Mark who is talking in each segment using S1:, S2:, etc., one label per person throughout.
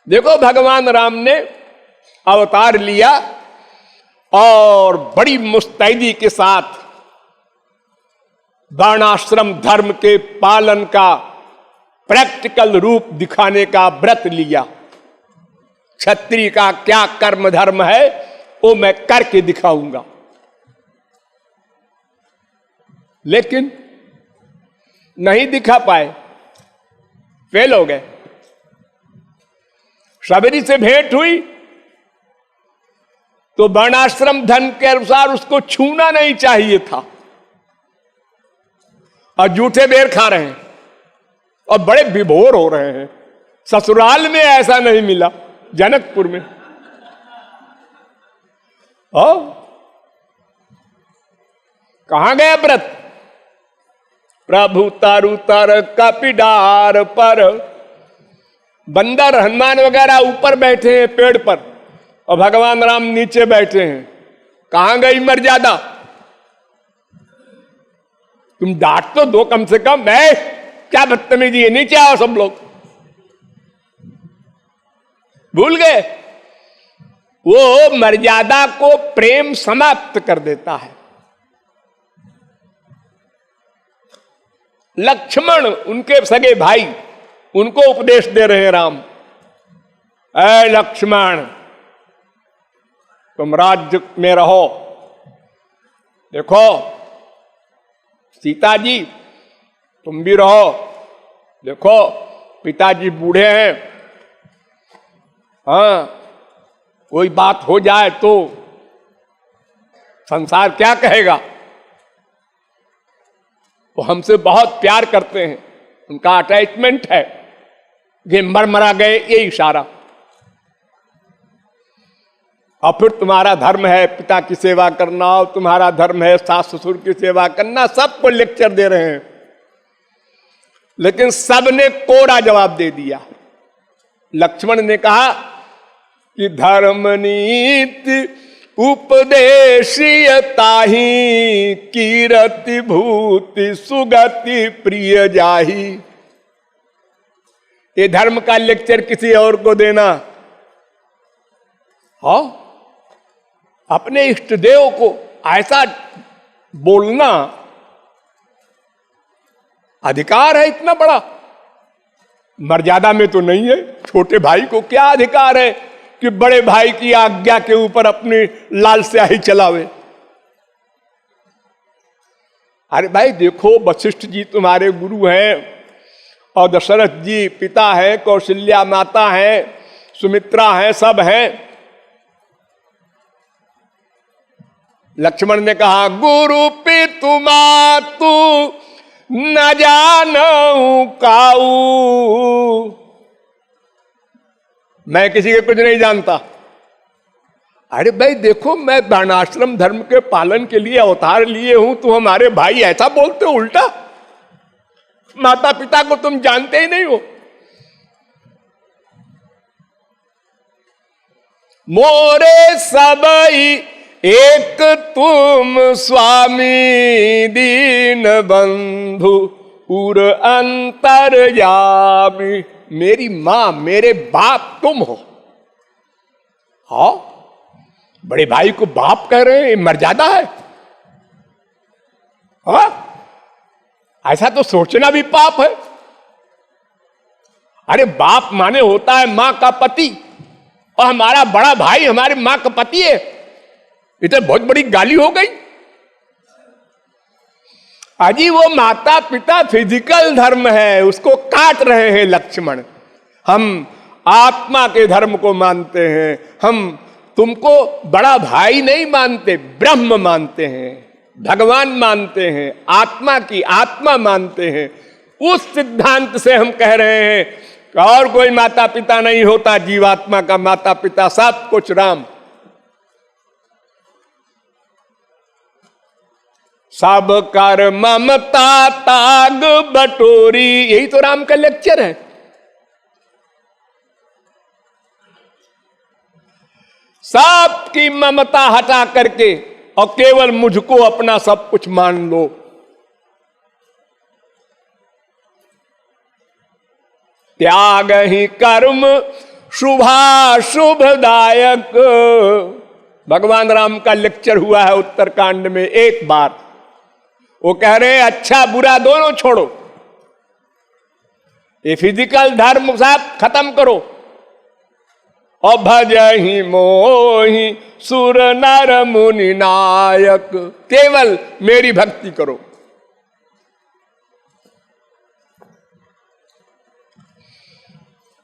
S1: देखो भगवान राम ने अवतार लिया और बड़ी मुस्तैदी के साथ वर्णाश्रम धर्म के पालन का प्रैक्टिकल रूप दिखाने का व्रत लिया। क्षत्रिय का क्या कर्म धर्म है वो मैं करके दिखाऊंगा। लेकिन नहीं दिखा पाए, फेल हो गए। शबरी से भेंट हुई तो वर्णाश्रम धर्म के अनुसार उसको छूना नहीं चाहिए था और जूठे बेर खा रहे हैं और बड़े विभोर हो रहे हैं। ससुराल में ऐसा नहीं मिला, जनकपुर में। कहां गया व्रत? प्रभु तरु तर कपिडार पर। बंदर हनुमान वगैरह ऊपर बैठे हैं पेड़ पर और भगवान राम नीचे बैठे हैं। कहां गई मर्यादा? तुम डांट तो दो कम से कम। क्या बदतमीजी है, नीचे आओ सब लोग। भूल गए? वो मर्यादा को प्रेम समाप्त कर देता है। लक्ष्मण उनके सगे भाई, उनको उपदेश दे रहे हैं राम। ऐ लक्ष्मण, तुम राज्य में रहो। देखो सीता जी, तुम भी रहो। देखो पिताजी बूढ़े हैं, हाँ कोई बात हो जाए तो संसार क्या कहेगा। वो हमसे बहुत प्यार करते हैं, उनका अटैचमेंट है। ये मरमरा गए, ये इशारा। और फिर तुम्हारा धर्म है पिता की सेवा करना, और तुम्हारा धर्म है सास ससुर की सेवा करना। सबको लेक्चर दे रहे हैं, लेकिन सबने कोरा जवाब दे दिया। लक्ष्मण ने कहा कि धर्म नीति उपदेशीय ताहि, कीरति भूति सुगति प्रिय जाहि। ये धर्म का लेक्चर किसी और को देना, हाँ अपने इष्ट देव को ऐसा बोलना अधिकार है इतना बड़ा? मर्यादा में तो नहीं है। छोटे भाई को क्या अधिकार है कि बड़े भाई की आज्ञा के ऊपर अपनी लाल स्याही चलावे? अरे भाई देखो, वशिष्ठ जी तुम्हारे गुरु हैं और दशरथ जी पिता है, कौशल्या माता है, सुमित्रा है, सब हैं। लक्ष्मण ने कहा गुरु पितु मातु न जानऊ काऊ। मैं किसी के कुछ नहीं जानता। अरे भाई देखो, मैं वर्णाश्रम धर्म के पालन के लिए अवतार लिए हूं, तो हमारे भाई ऐसा बोलते हो उल्टा? माता पिता को तुम जानते ही नहीं हो। मोरे सबई एक तुम स्वामी, दीन बंधु उर अंतर्यामी। मेरी मां मेरे बाप तुम हो। हाँ, बड़े भाई को बाप कह रहे हैं, मर्यादा है? हाँ, ऐसा तो सोचना भी पाप है। अरे बाप माने होता है मां का पति, और हमारा बड़ा भाई हमारी मां का पति है। ये तो बहुत बड़ी गाली हो गई। अजी वो माता पिता फिजिकल धर्म है, उसको काट रहे हैं लक्ष्मण। हम आत्मा के धर्म को मानते हैं। हम तुमको बड़ा भाई नहीं मानते, ब्रह्म मानते हैं, भगवान मानते हैं, आत्मा की आत्मा मानते हैं। उस सिद्धांत से हम कह रहे हैं कि और कोई माता पिता नहीं होता, जीवात्मा का माता पिता सब कुछ राम। सब कर ममता ताग बटोरी, यही तो राम का लेक्चर है। सबकी ममता हटा करके और केवल मुझको अपना सब कुछ मान लो। त्याग ही कर्म शुभाशुभदायक। भगवान राम का लेक्चर हुआ है उत्तरकांड में एक बार। वो कह रहे हैं अच्छा बुरा दोनों छोड़ो, ये फिजिकल धर्म साहब खत्म करो, और भजहि मोहि सुर नर मुनि नायक, केवल मेरी भक्ति करो।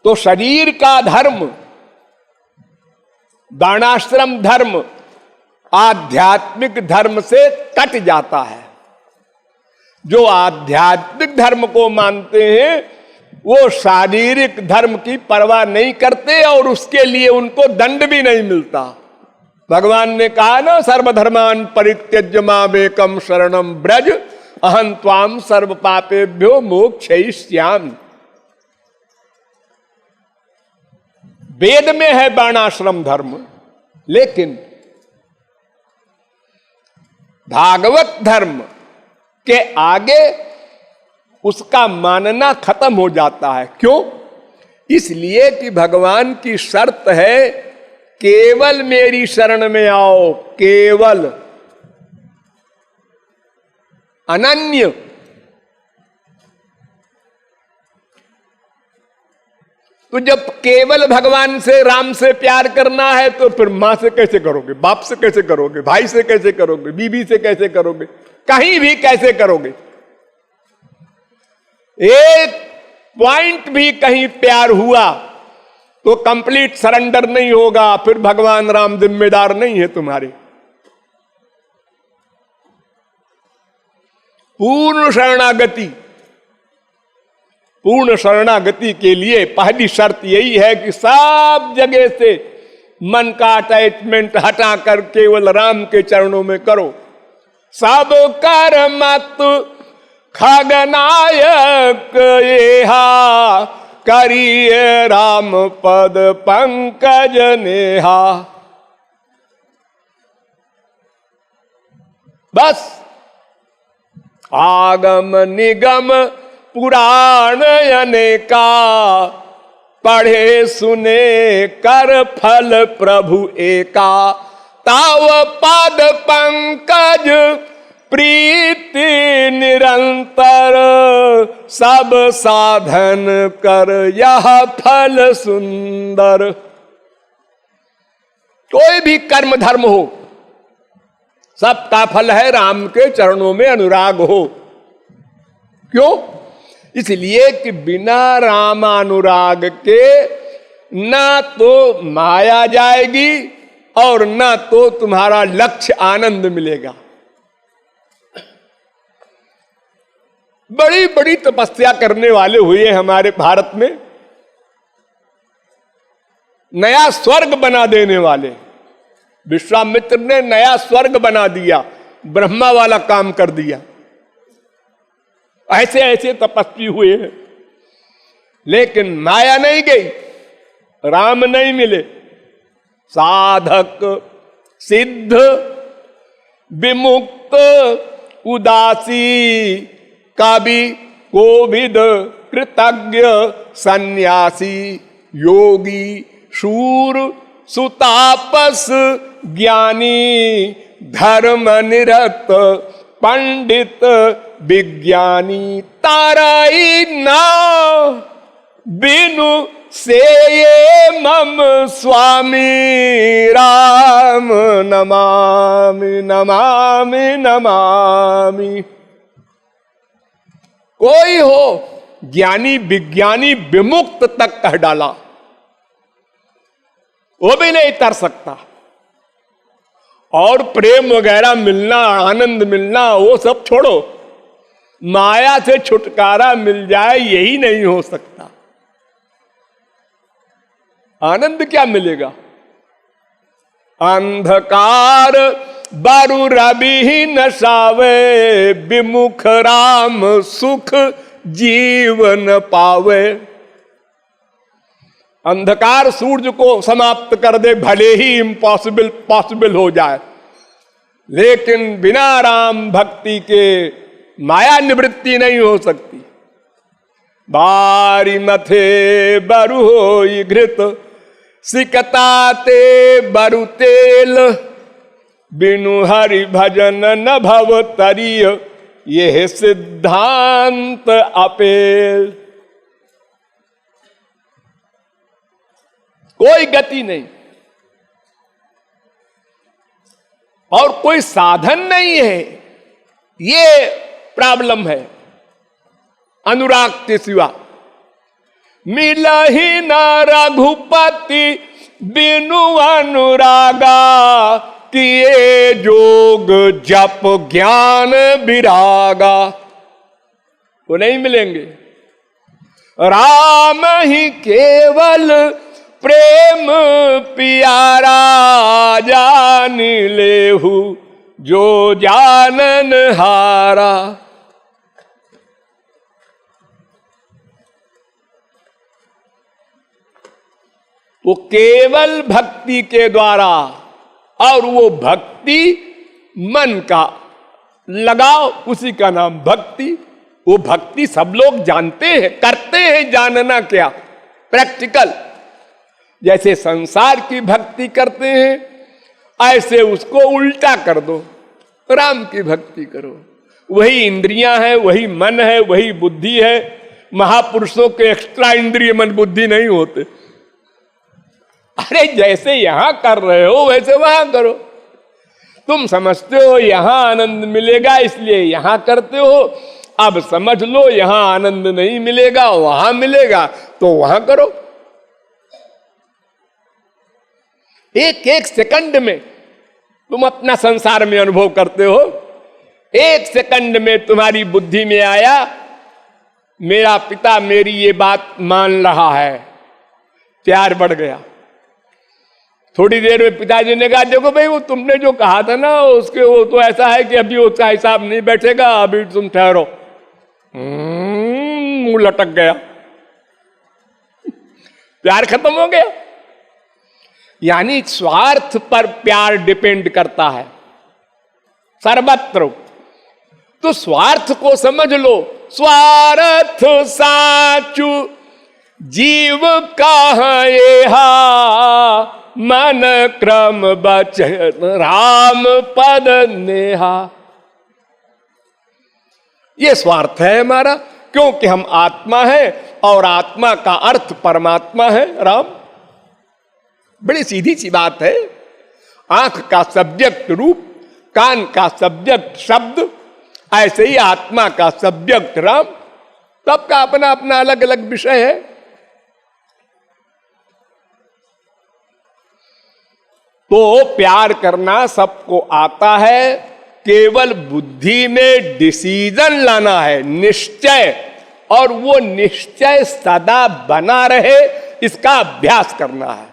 S1: तो शरीर का धर्म, वर्णाश्रम धर्म आध्यात्मिक धर्म से कट जाता है। जो आध्यात्मिक धर्म को मानते हैं वो शारीरिक धर्म की परवाह नहीं करते और उसके लिए उनको दंड भी नहीं मिलता। भगवान ने कहा ना, सर्वधर्मान परित्यज्य मामेकं शरणं ब्रज अहं त्वाम सर्व पापेभ्यो मोक्षयिष्यामि। वेद में है वर्णाश्रम धर्म, लेकिन भागवत धर्म के आगे उसका मानना खत्म हो जाता है। क्यों? इसलिए कि भगवान की शर्त है केवल मेरी शरण में आओ, केवल, अनन्य। तो जब केवल भगवान से, राम से प्यार करना है तो फिर मां से कैसे करोगे, बाप से कैसे करोगे, भाई से कैसे करोगे, बीबी से कैसे करोगे, कहीं भी कैसे करोगे? एक पॉइंट भी कहीं प्यार हुआ तो कंप्लीट सरेंडर नहीं होगा, फिर भगवान राम जिम्मेदार नहीं है तुम्हारे। पूर्ण शरणागति, पूर्ण शरणागति के लिए पहली शर्त यही है कि सब जगह से मन का अटैचमेंट हटाकर केवल राम के चरणों में करो। सब कर मत खगनायक येहा, करिए राम पद पंकज नेहा। बस आगम निगम पुराण अनेका, पढ़े सुने कर फल प्रभु एका। ताव पद पंकज प्रीति निरंतर, सब साधन कर यह फल सुंदर। कोई भी कर्म धर्म हो, सबका फल है राम के चरणों में अनुराग हो। क्यों? इसलिए कि बिना रामानुराग के ना तो माया जाएगी और ना तो तुम्हारा लक्ष्य आनंद मिलेगा। बड़ी बड़ी तपस्या करने वाले हुए हमारे भारत में, नया स्वर्ग बना देने वाले। विश्वामित्र ने नया स्वर्ग बना दिया, ब्रह्मा वाला काम कर दिया। ऐसे ऐसे तपस्वी हुए हैं, लेकिन माया नहीं गई, राम नहीं मिले। साधक सिद्ध विमुक्त उदासी, कवि कोविद कृतज्ञ सन्यासी, योगी शूर सुतापस ज्ञानी, धर्म निरत पंडित विज्ञानी। ताराई ना बिनु से ये मम स्वामी, राम नमामि नमामि नमामि। कोई हो ज्ञानी विज्ञानी विमुक्त तक कह डाला, वो भी नहीं तर सकता। और प्रेम वगैरह मिलना, आनंद मिलना, वो सब छोड़ो, माया से छुटकारा मिल जाए यही नहीं हो सकता। आनंद क्या मिलेगा? अंधकार बारू रवि ही नशावे, विमुख राम सुख जीवन पावे। अंधकार सूरज को समाप्त कर दे, भले ही इम्पॉसिबल पॉसिबल हो जाए, लेकिन बिना राम भक्ति के माया निवृत्ति नहीं हो सकती। बारी मथे बरु होई घृत, सिकता ते बरु तेल, बिनु हरि भजन न भव तरिय, यह सिद्धांत अपेल। कोई गति नहीं और कोई साधन नहीं है, ये प्रॉब्लम है अनुराग के सिवा। मिलहि न रघुपति बिनु अनुरागा, किए जोग जप ज्ञान विरागा। वो नहीं मिलेंगे। राम ही केवल प्रेम प्यारा, जान लेहु जो जानन हारा। वो केवल भक्ति के द्वारा, और वो भक्ति मन का लगाओ, उसी का नाम भक्ति। वो भक्ति सब लोग जानते हैं, करते हैं, जानना क्या, प्रैक्टिकल। जैसे संसार की भक्ति करते हैं ऐसे उसको उल्टा कर दो, राम की भक्ति करो। वही इंद्रियां हैं, वही मन है, वही बुद्धि है। महापुरुषों के एक्स्ट्रा इंद्रिय मन बुद्धि नहीं होते। अरे जैसे यहां कर रहे हो वैसे वहां करो। तुम समझते हो यहां आनंद मिलेगा इसलिए यहां करते हो, अब समझ लो यहां आनंद नहीं मिलेगा वहां मिलेगा तो वहां करो। एक एक सेकंड में तुम अपना संसार में अनुभव करते हो। एक सेकंड में तुम्हारी बुद्धि में आया मेरा पिता मेरी ये बात मान रहा है, प्यार बढ़ गया। थोड़ी देर में पिताजी ने कहा देखो भाई वो तुमने जो कहा था ना उसके वो तो ऐसा है कि अभी उसका हिसाब नहीं बैठेगा, अभी तुम ठहरो। मुंह लटक गया, प्यार खत्म हो गया। यानी स्वार्थ पर प्यार डिपेंड करता है सर्वत्र। तो स्वार्थ को समझ लो। स्वार्थ साचु जीव कहाँ एहा, मन क्रम बचन राम पद नेहा। ये स्वार्थ है हमारा, क्योंकि हम आत्मा है और आत्मा का अर्थ परमात्मा है राम। बड़ी सीधी सी बात है। आंख का सब्जेक्ट रूप, कान का सब्जेक्ट शब्द, ऐसे ही आत्मा का सब्जेक्ट राम। सबका अपना अपना अलग अलग विषय है। तो प्यार करना सबको आता है, केवल बुद्धि में डिसीजन लाना है, निश्चय। और वो निश्चय सदा बना रहे इसका अभ्यास करना है।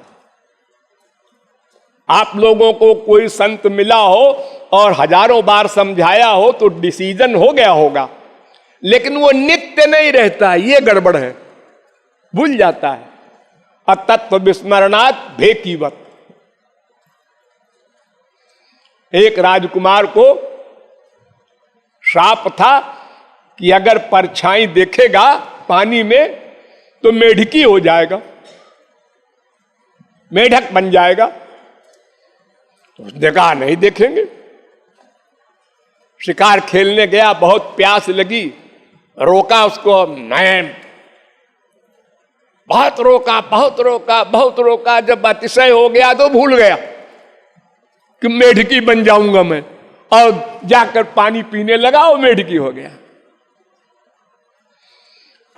S1: आप लोगों को कोई संत मिला हो और हजारों बार समझाया हो तो डिसीजन हो गया होगा, लेकिन वो नित्य नहीं रहता, ये गड़बड़ है, भूल जाता है। अतत्व विस्मरणात् भेकीवत। एक राजकुमार को श्राप था कि अगर परछाई देखेगा पानी में तो मेढकी हो जाएगा, मेढक बन जाएगा। तो उसने कहा नहीं देखेंगे। शिकार खेलने गया, बहुत प्यास लगी, रोका उसको, मैं बहुत रोका बहुत रोका बहुत रोका। जब अतिशय हो गया तो भूल गया कि मेढकी बन जाऊंगा मैं, और जाकर पानी पीने लगा और मेढकी हो गया।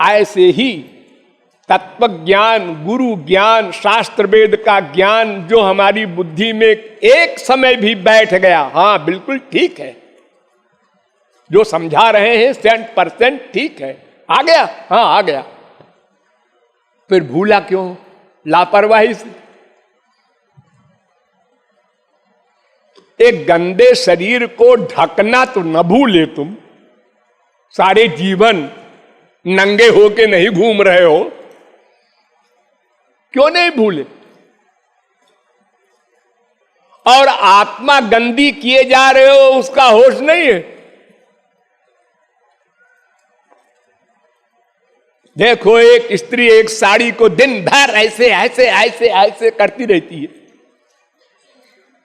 S1: ऐसे ही तत्व ज्ञान, गुरु ज्ञान, शास्त्र वेद का ज्ञान जो हमारी बुद्धि में एक समय भी बैठ गया, हाँ बिल्कुल ठीक है, जो समझा रहे हैं 100% ठीक है, आ गया, हाँ आ गया, फिर भूला क्यों? लापरवाही से। एक गंदे शरीर को ढकना तो न भूले तुम, सारे जीवन नंगे होके नहीं घूम रहे हो, क्यों नहीं भूले? और आत्मा गंदी किए जा रहे हो उसका होश नहीं है। देखो एक स्त्री एक साड़ी को दिन भर ऐसे ऐसे ऐसे ऐसे करती रहती है,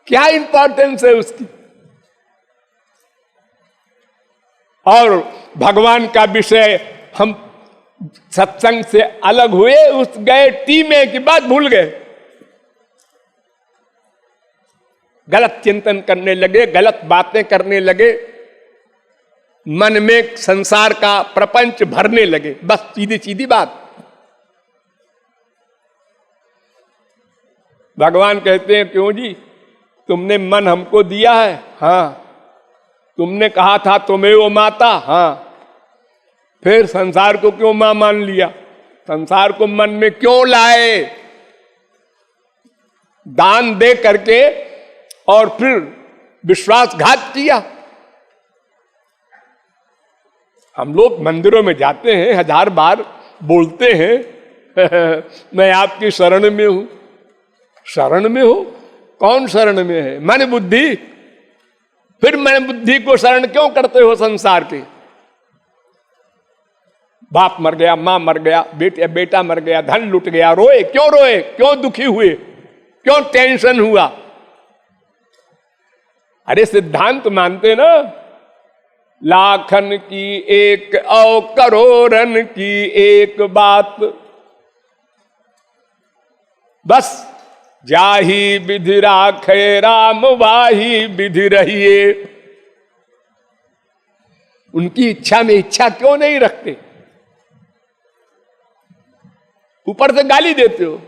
S1: क्या इंपॉर्टेंस है उसकी। और भगवान का विषय हम सत्संग से अलग हुए, उस गए टी में की बात भूल गए, गलत चिंतन करने लगे, गलत बातें करने लगे, मन में संसार का प्रपंच भरने लगे, बस सीधी सीधी बात। भगवान कहते हैं क्यों जी, तुमने मन हमको दिया है, हाँ। तुमने कहा था तुम्हें वो माता, हाँ। फिर संसार को क्यों मां मान लिया, संसार को मन में क्यों लाए, दान दे करके और फिर विश्वासघात किया। हम लोग मंदिरों में जाते हैं, 1000 बार बोलते हैं मैं आपकी शरण में हूं। शरण में हो, कौन शरण में है, मन बुद्धि। फिर मन बुद्धि को शरण क्यों करते हो संसार के। बाप मर गया, मां मर गया, बेटा मर गया, धन लुट गया, रोए क्यों, रोए क्यों, दुखी हुए क्यों, टेंशन हुआ। अरे सिद्धांत मानते ना, लाखन की एक और करोड़न की एक बात, बस जाही विधि राखे राम वाही विधि रहिए। उनकी इच्छा में इच्छा क्यों नहीं रखते, ऊपर से गाली देते हो।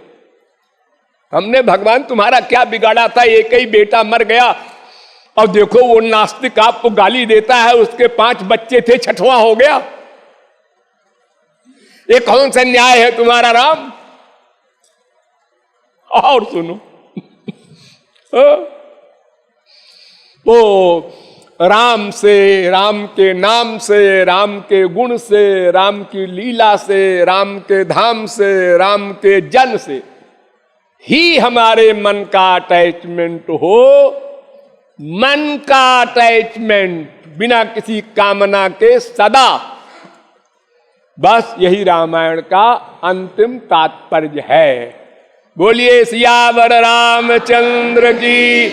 S1: हमने भगवान तुम्हारा क्या बिगाड़ा था, एक ही बेटा मर गया और देखो वो नास्तिक आपको गाली देता है, उसके 5 बच्चे थे, 6वां हो गया। ये कौन सा न्याय है तुम्हारा राम। और सुनो तो राम से, राम के नाम से, राम के गुण से, राम की लीला से, राम के धाम से, राम के जन से ही हमारे मन का अटैचमेंट हो। मन का अटैचमेंट बिना किसी कामना के सदा, बस यही रामायण का अंतिम तात्पर्य है। बोलिए सियावर रामचंद्र की।